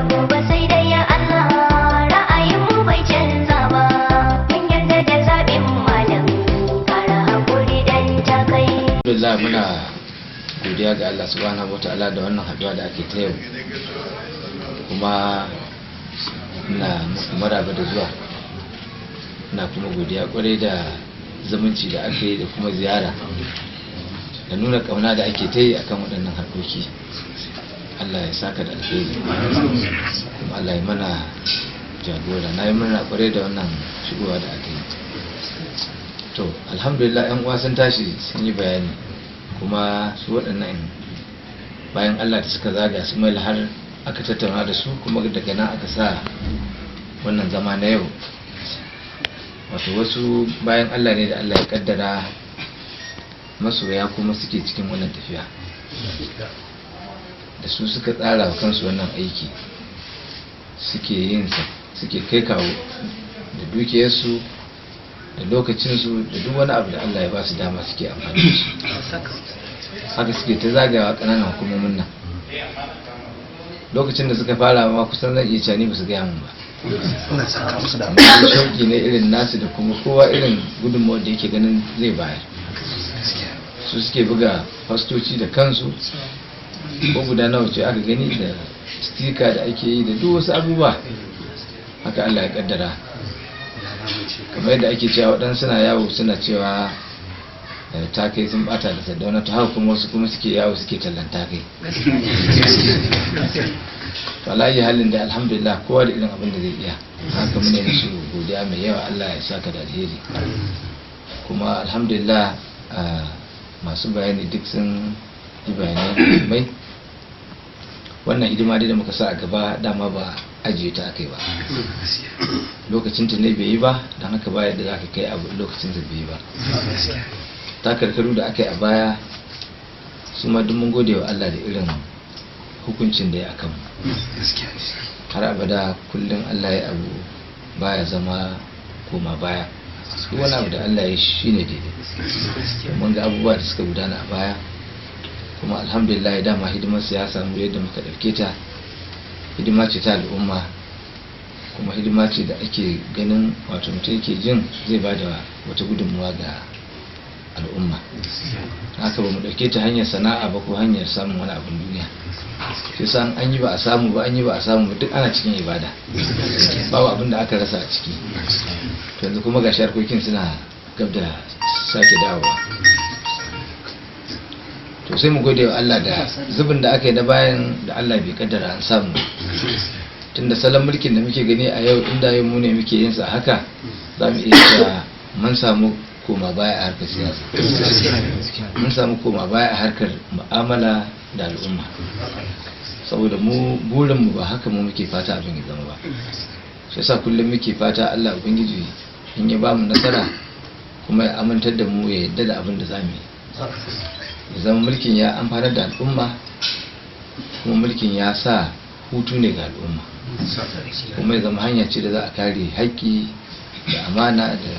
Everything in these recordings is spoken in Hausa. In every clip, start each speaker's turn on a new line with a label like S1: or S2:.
S1: mu ba sai dai ya Allah, ra'ayin mu bai canza ba, mun yarda da zaɓin malam, ƙara haƙuri dan ta kai.
S2: Alhamdulillah muna godiya ga Allah subhanahu wataala da wannan haɗuwa da ake ta yau, kuma ina muku maraba da zuwa, ina kuma godiya kwarai da zumunci da aka yi da kuma ziyara da nuna kauna da ake ta yi akan waɗannan harkoki. Allah ya saka da alheri, kuma Allah ya mana jagora. Na yi murna kwarai da wannan shigowa da aka yi. To alhamdulillah yan uwa sun tashi sun yi bayani, kuma su waɗannan bayan Allah da suka zaga su mai har aka tattauna da su, kuma daga nan aka sa wannan zama na yau. Wato wasu bayan Allah ne da Allah ya kaddara masoya kuma suke cikin wannan tafiya, da su suka tsara wa kansu wannan aiki, suke kai kawo da dukiyarsu da lokacinsu da duk wani abu da Allah ya ba su dama suke amfani da shi. Haka suke ta zagawa ƙananan hukumomin nan. Lokacin da suka fara ma kusan zan iya cani ba su gaya mun ba, shauki ne irin nasu da kuma kowa irin gudunmawar da yake ganin zai bayar. Su suke buga fastoci da kansu, ko guda nawa ce aka gani, da stika da ake yi da duk wasu abubuwa. Haka Allah ya kaddara, kamar yadda ake cewa waɗansu suna yawo suna cewa takai sun bata da Sardauna, ta haka kuma wasu kuma suke yawo suke tallan takai. Wallahi halin da alhamdulillah kowa da irin abin da zai iya. Haka mune musu godiya mai yawa, Allah ya saka da alheri. Kuma alhamdulillah masu bayani duk sun yi bayanai mai. Wannan hidima dai da muka sa a gaba dama ba ajiye ta akai ba, lokacin ta ne bai yi ba, don haka ba yadda za ka kai abu lokacin da bai yi ba. Takarkaru da aka yi a baya su ma duk mun gode wa Allah da irin hukuncin da ya akan mu. Har abada kullum Allah ya abu baya zama koma baya, duk wani abu da Allah ya shi ne daidai. Mun ga abubuwa da suka gudana a baya, kuma alhamdulillah dama hidimarsa ya samu yadda muka ɗauke ta. Hidima ce ta al'umma, kuma hidima ce da ake ganin wato mutum yake jin zai ba da wata gudunmuwa ga al'umma. Haka ba mu ɗauke ta hanyar sana'a ba ko hanyar samun wani abin duniya. Sai san an yi ba a samu ba, an yi ba a samu ba, duk ana cikin ibada, babu abin da aka rasa a ciki. To yanzu kuma ga harkokin suna gab da sake dawowa. To sai mu gode wa Allah da zubin da aka yi da bayan da Allah bai kaddara an samu. Tunda salon mulkin da muke gani a yau, inda yau mu ne muke yin sa haka, za mu iya cewa mun samu koma baya a harkar siyasa, mun samu koma baya a harkar mu'amala da al'umma. Saboda mu burinmu ba haka mu muke fata abin ya zama ba. Shi yasa kullum muke fata Allah ubangiji in ya bamu nasara kuma ya amintar da mu, ya yarda da abin da zamu yi, ya zama mulkin ya amfanar da al'umma, kuma mulkin ya sa hutu ne ga al'umma, kuma ya zama hanya ce da za a kare haƙƙi da amana da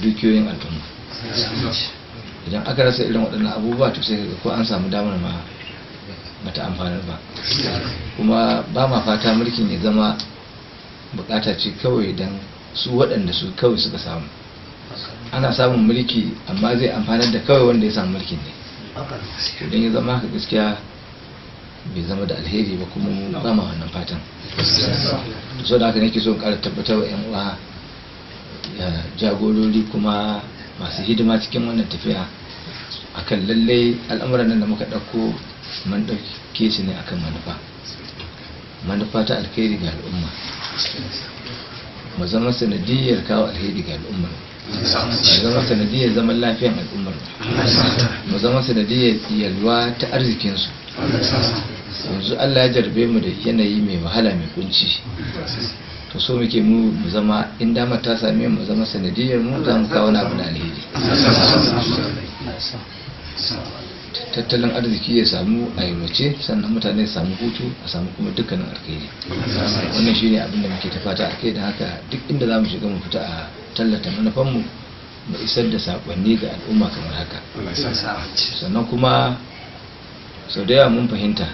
S2: dukiyoyin al'umma. Idan aka rasa irin waɗannan abubuwa, to sai ko an samu damar ma bata amfanar ba. Kuma ba ma fata mulkin ya zama bukata ce kawai don su waɗanda su kawai suka samu. Ana samun mulki amma zai amfanar da kawai wanda ya samu mulkin ne. Idan ya zama haka gaskiya bai zama da alheri ba, kuma mu ba ma wannan fatan. So da haka nake so in ƙara tabbatar wa 'yan uwa, jagorori kuma masu hidima cikin wannan tafiya, akan lallai al'amuran nan da muka ɗauko mun ɗauke su ne akan manufa ta alheri ga al'umma. Mu zama sanadiyar kawo alheri ga al'ummar, mu zama sanadiyar zaman lafiyan al'ummar, mu zama sanadiyar yalwa ta arzikinsu. Yanzu Allah ya jarbe mu da yanayi mai wahala, mai kunci, to so muke mu zama, in damar ta same mu zama sanadiyar mu za mu kawo na abu na alheri. Tattalin arziki ya samu a yalwace, sannan mutane su samu hutu, a samu kuma dukkanin alheri. Wannan shine abin da muke ta fata akai, da haka duk inda za mu shiga mu fita a tallata manufanmu, mu isar da sakonni ga al'umma kamar haka. Sannan kuma sau da yawa mun fahimta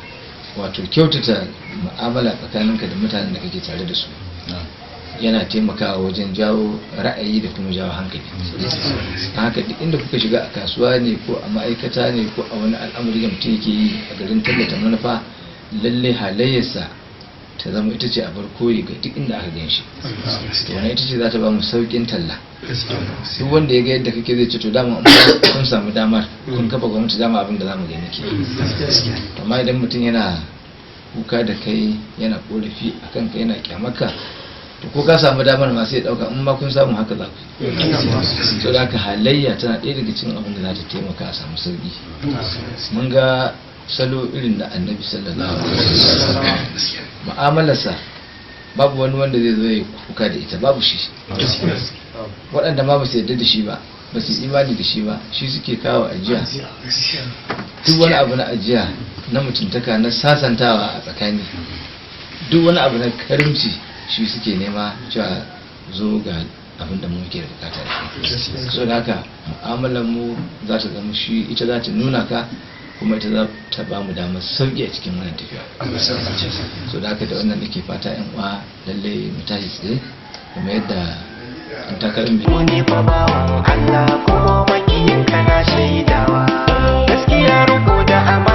S2: wato kyautata mu'amala tsakaninka da mutanen da kake tare da su yana taimakawa wajen jawo ra'ayi da kuma jawo hankali. Haka duk inda kuka shiga a kasuwa ne ko a ma'aikata ne ko a wani al'amari da mutum yake yi a garin tallata manufa, lalle halayyarsa ta zama ita ce a bar koyi ga duk inda aka gan shi. To wannan ita ce za ta ba mu saukin talla. Duk wanda ya ga yadda kake zai ce to dama kun samu damar kun kafa gwamnati, dama abin da za mu gani ke. Amma idan mutum yana kuka da kai, yana korafi a kanka, yana kyamaka, to ko ka samu damar ma sai ya dauka in ma kun samu haka za ku. So da haka halayya tana ɗaya daga cikin abin da za ta taimaka a samu sauki. Mun ga salo irin da Annabi sallallahu alaihi wasallam, mu'amalarsa babu wani wanda zai zo ya kuka da ita, babu shi. Waɗanda ma ba su yarda da shi ba, ba su imani da shi ba, shi suke kawo ajiya. Duk wani abu na ajiya, na mutuntaka, na sasantawa a tsakani, duk wani abu na karimci, shi suke nema cewa zo ga abin da muke da bukata da so da haka mu'amalar mu za ta zama shi, ita za ta nuna ka, kuma ita za ta ba mu damar sauki a cikin wannan tafiya. So da haka da wannan nake fata yan uwa lalle mu tashi tsaye kuma yadda an takarar
S3: mu ne fa bawan Allah kuma makiyin kana shaidawa gaskiya ruko da amana